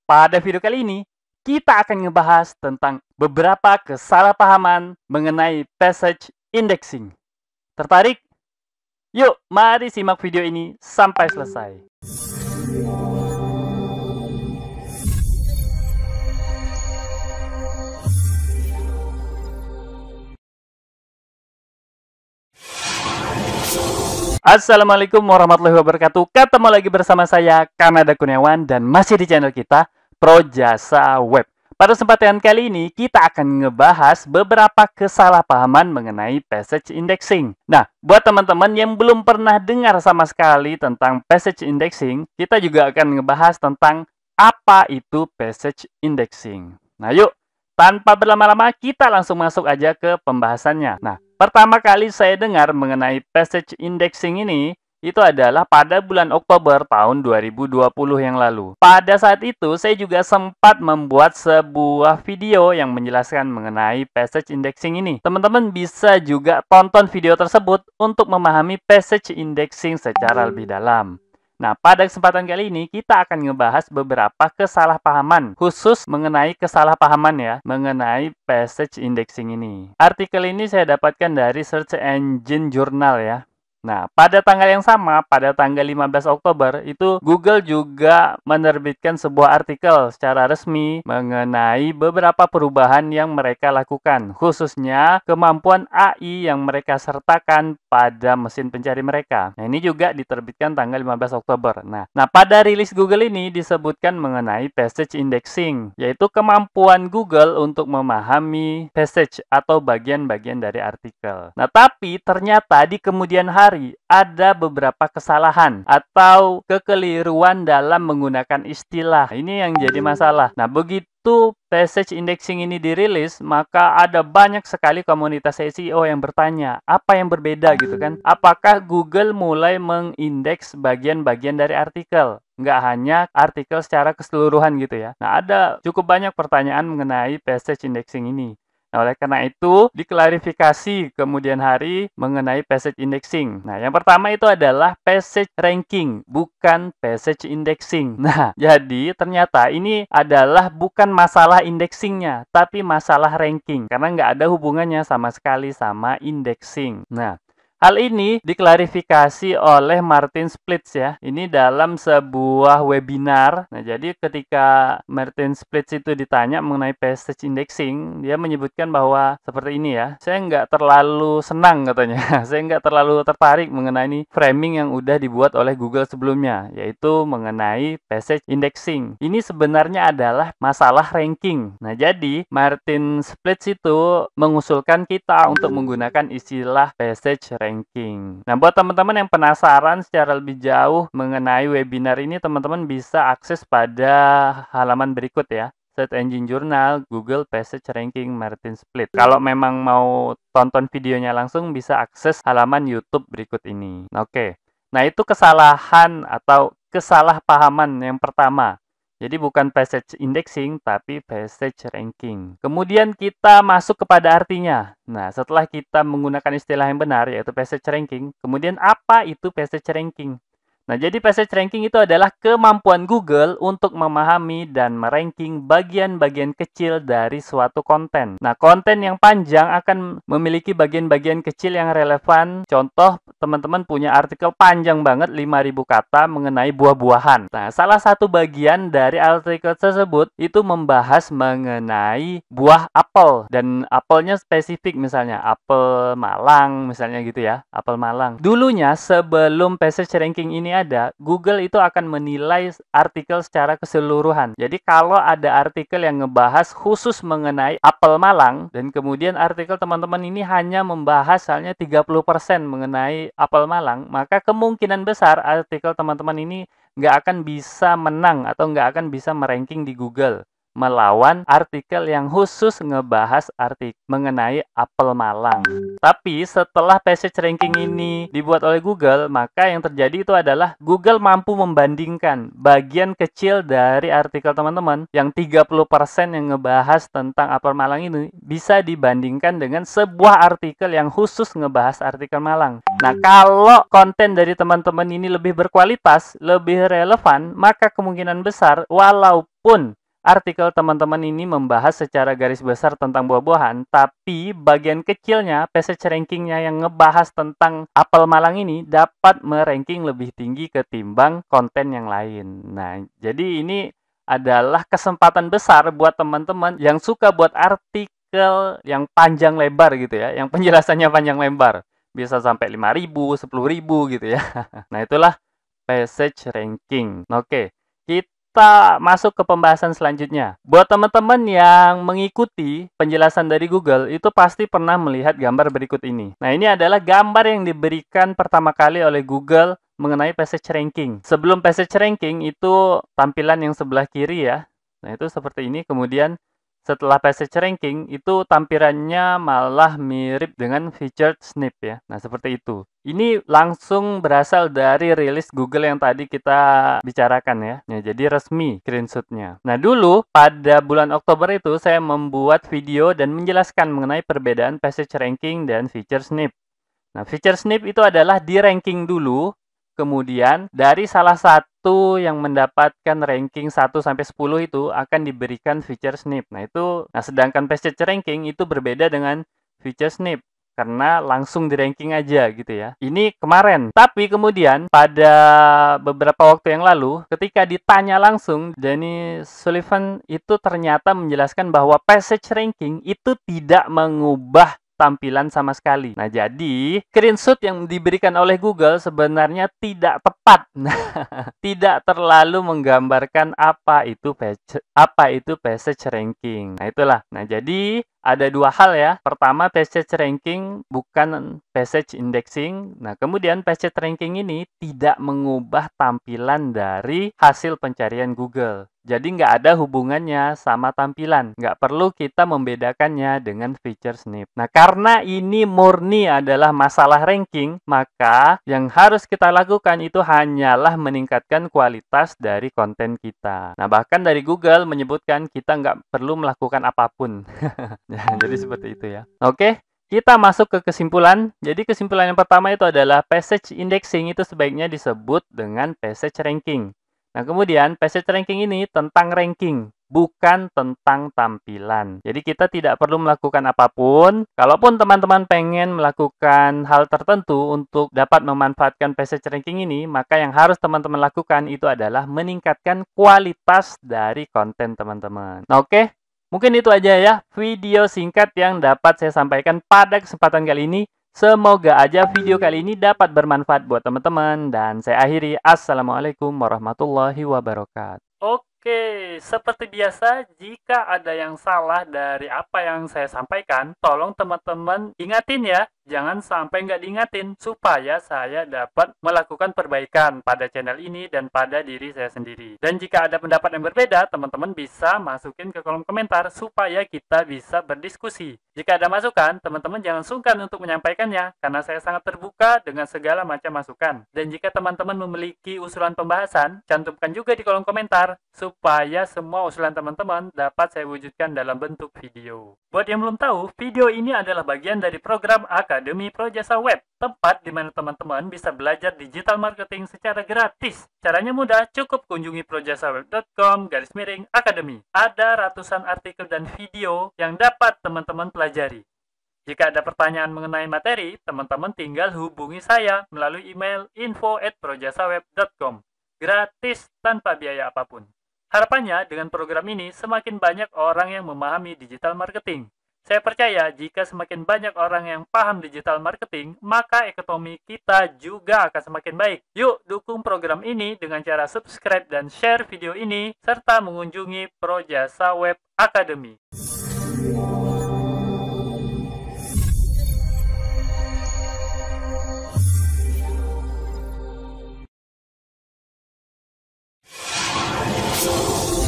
Pada video kali ini, kita akan ngebahas tentang beberapa kesalahpahaman mengenai passage indexing. Tertarik? Yuk, mari simak video ini sampai selesai. Assalamualaikum warahmatullahi wabarakatuh. Ketemu lagi bersama saya, Kanada Kurniawan, dan masih di channel kita, Pro Jasa Web. Pada kesempatan kali ini, kita akan ngebahas beberapa kesalahpahaman mengenai passage indexing. Nah, buat teman-teman yang belum pernah dengar sama sekali tentang passage indexing, kita juga akan ngebahas tentang apa itu passage indexing. Nah, yuk, tanpa berlama-lama, kita langsung masuk aja ke pembahasannya. Nah, pertama kali saya dengar mengenai passage indexing ini, itu adalah pada bulan Oktober tahun 2020 yang lalu. Pada saat itu, saya juga sempat membuat sebuah video yang menjelaskan mengenai passage indexing ini. Teman-teman bisa juga tonton video tersebut untuk memahami passage indexing secara lebih dalam. Nah, pada kesempatan kali ini kita akan ngebahas beberapa kesalahpahaman khusus mengenai kesalahpahaman ya, mengenai passage indexing ini. Artikel ini saya dapatkan dari Search Engine Journal ya. Nah, pada tanggal yang sama, pada tanggal 15 Oktober, itu Google juga menerbitkan sebuah artikel secara resmi mengenai beberapa perubahan yang mereka lakukan, khususnya kemampuan AI yang mereka sertakan pada mesin pencari mereka. Nah, ini juga diterbitkan tanggal 15 Oktober. Nah, pada rilis Google ini disebutkan mengenai passage indexing, yaitu kemampuan Google untuk memahami passage atau bagian-bagian dari artikel. Nah, tapi ternyata di kemudian hari ada beberapa kesalahan atau kekeliruan dalam menggunakan istilah. Ini yang jadi masalah. Nah, begitu passage indexing ini dirilis, maka ada banyak sekali komunitas SEO yang bertanya, apa yang berbeda gitu kan? Apakah Google mulai mengindeks bagian-bagian dari artikel? Nggak hanya artikel secara keseluruhan gitu ya. Nah, ada cukup banyak pertanyaan mengenai passage indexing ini. Nah, oleh karena itu, diklarifikasi kemudian hari mengenai passage indexing. Nah, yang pertama itu adalah passage ranking, bukan passage indexing. Nah, jadi ternyata ini adalah bukan masalah indexingnya, tapi masalah ranking. Karena nggak ada hubungannya sama sekali sama indexing. Nah, hal ini diklarifikasi oleh Martin Splits ya. Ini dalam sebuah webinar. Nah, jadi ketika Martin Splits itu ditanya mengenai passage indexing, dia menyebutkan bahwa seperti ini ya. Saya nggak terlalu senang katanya. Saya nggak terlalu tertarik mengenai framing yang udah dibuat oleh Google sebelumnya, yaitu mengenai passage indexing. Ini sebenarnya adalah masalah ranking. Nah, jadi Martin Splits itu mengusulkan kita untuk menggunakan istilah passage ranking. Nah, buat teman-teman yang penasaran secara lebih jauh mengenai webinar ini, teman-teman bisa akses pada halaman berikut ya. Search Engine Journal, Google Passage Ranking, Martin Splits. Kalau memang mau tonton videonya langsung, bisa akses halaman YouTube berikut ini. Oke. Nah, itu kesalahan atau kesalahpahaman yang pertama. Jadi bukan passage indexing, tapi passage ranking. Kemudian kita masuk kepada artinya. Nah, setelah kita menggunakan istilah yang benar, yaitu passage ranking, kemudian apa itu passage ranking? Nah, jadi passage ranking itu adalah kemampuan Google untuk memahami dan meranking bagian-bagian kecil dari suatu konten. Nah, konten yang panjang akan memiliki bagian-bagian kecil yang relevan. Contoh, teman-teman punya artikel panjang banget 5.000 kata mengenai buah-buahan. Nah, salah satu bagian dari artikel tersebut itu membahas mengenai buah apel. Dan apelnya spesifik, misalnya apel Malang, misalnya gitu ya. Apel Malang. Dulunya sebelum passage ranking ini ada, Google itu akan menilai artikel secara keseluruhan. Jadi kalau ada artikel yang ngebahas khusus mengenai apel Malang, dan kemudian artikel teman-teman ini hanya membahas halnya 30% mengenai apel Malang, maka kemungkinan besar artikel teman-teman ini nggak akan bisa menang atau nggak akan bisa meranking di Google, melawan artikel yang khusus ngebahas artikel mengenai apel Malang. Tapi setelah passage ranking ini dibuat oleh Google, maka yang terjadi itu adalah Google mampu membandingkan bagian kecil dari artikel teman-teman yang 30% yang ngebahas tentang apel Malang ini bisa dibandingkan dengan sebuah artikel yang khusus ngebahas artikel Malang. Nah, kalau konten dari teman-teman ini lebih berkualitas, lebih relevan, maka kemungkinan besar walaupun Walaupun artikel teman-teman ini membahas secara garis besar tentang buah-buahan, tapi bagian kecilnya passage rankingnya yang ngebahas tentang apel Malang ini dapat meranking lebih tinggi ketimbang konten yang lain. Nah, jadi ini adalah kesempatan besar buat teman-teman yang suka buat artikel yang panjang lebar gitu ya, yang penjelasannya panjang lebar. Bisa sampai 5.000, 10.000 gitu ya. Nah, itulah passage ranking. Oke, kita masuk ke pembahasan selanjutnya. Buat teman-teman yang mengikuti penjelasan dari Google, itu pasti pernah melihat gambar berikut ini. Nah, ini adalah gambar yang diberikan pertama kali oleh Google mengenai passage ranking. Sebelum passage ranking itu tampilan yang sebelah kiri ya. Nah, itu seperti ini. Kemudian setelah passage ranking itu tampilannya malah mirip dengan featured snip ya. Nah, seperti itu. Ini langsung berasal dari rilis Google yang tadi kita bicarakan ya. Nah, jadi resmi screenshotnya. Nah, dulu pada bulan Oktober itu saya membuat video dan menjelaskan mengenai perbedaan passage ranking dan feature snip. Nah, feature snip itu adalah di ranking dulu, kemudian dari salah satu yang mendapatkan ranking 1 sampai 10 itu akan diberikan feature snip. Nah, sedangkan passage ranking itu berbeda dengan feature snip karena langsung di ranking aja gitu ya. Ini kemarin. Tapi kemudian pada beberapa waktu yang lalu ketika ditanya langsung, Danny Sullivan itu ternyata menjelaskan bahwa passage ranking itu tidak mengubah tampilan sama sekali. Nah, jadi screenshot yang diberikan oleh Google sebenarnya tidak tepat. Tidak terlalu menggambarkan apa itu passage ranking. Nah, itulah. Nah, jadi ada dua hal ya. Pertama, passage ranking bukan passage indexing. Nah, kemudian passage ranking ini tidak mengubah tampilan dari hasil pencarian Google. Jadi nggak ada hubungannya sama tampilan. Nggak perlu kita membedakannya dengan feature snip. Nah, karena ini murni adalah masalah ranking, maka yang harus kita lakukan itu hanyalah meningkatkan kualitas dari konten kita. Nah, bahkan dari Google menyebutkan kita nggak perlu melakukan apapun. Jadi seperti itu ya. Oke. Kita masuk ke kesimpulan. Jadi kesimpulan yang pertama itu adalah passage indexing itu sebaiknya disebut dengan passage ranking. Nah, kemudian passage ranking ini tentang ranking, bukan tentang tampilan. Jadi kita tidak perlu melakukan apapun. Kalaupun teman-teman pengen melakukan hal tertentu untuk dapat memanfaatkan passage ranking ini, maka yang harus teman-teman lakukan itu adalah meningkatkan kualitas dari konten teman-teman. Nah, oke. Mungkin itu aja ya video singkat yang dapat saya sampaikan pada kesempatan kali ini. Semoga aja video kali ini dapat bermanfaat buat teman-teman. Dan saya akhiri. Assalamualaikum warahmatullahi wabarakatuh. Oke, seperti biasa, jika ada yang salah dari apa yang saya sampaikan, tolong teman-teman ingatin ya. Jangan sampai nggak diingatin, supaya saya dapat melakukan perbaikan pada channel ini dan pada diri saya sendiri. Dan jika ada pendapat yang berbeda, teman-teman bisa masukin ke kolom komentar, supaya kita bisa berdiskusi. Jika ada masukan, teman-teman jangan sungkan untuk menyampaikannya, karena saya sangat terbuka dengan segala macam masukan. Dan jika teman-teman memiliki usulan pembahasan, cantumkan juga di kolom komentar, supaya semua usulan teman-teman dapat saya wujudkan dalam bentuk video. Buat yang belum tahu, video ini adalah bagian dari program Akademi Projasa Web, tempat di mana teman-teman bisa belajar digital marketing secara gratis. Caranya mudah, cukup kunjungi projasaweb.com/academy. Ada ratusan artikel dan video yang dapat teman-teman pelajari. Jika ada pertanyaan mengenai materi, teman-teman tinggal hubungi saya melalui email info@projasaweb.com. Gratis tanpa biaya apapun. Harapannya dengan program ini semakin banyak orang yang memahami digital marketing. Saya percaya jika semakin banyak orang yang paham digital marketing, maka ekonomi kita juga akan semakin baik. Yuk dukung program ini dengan cara subscribe dan share video ini, serta mengunjungi Projasa Web Academy.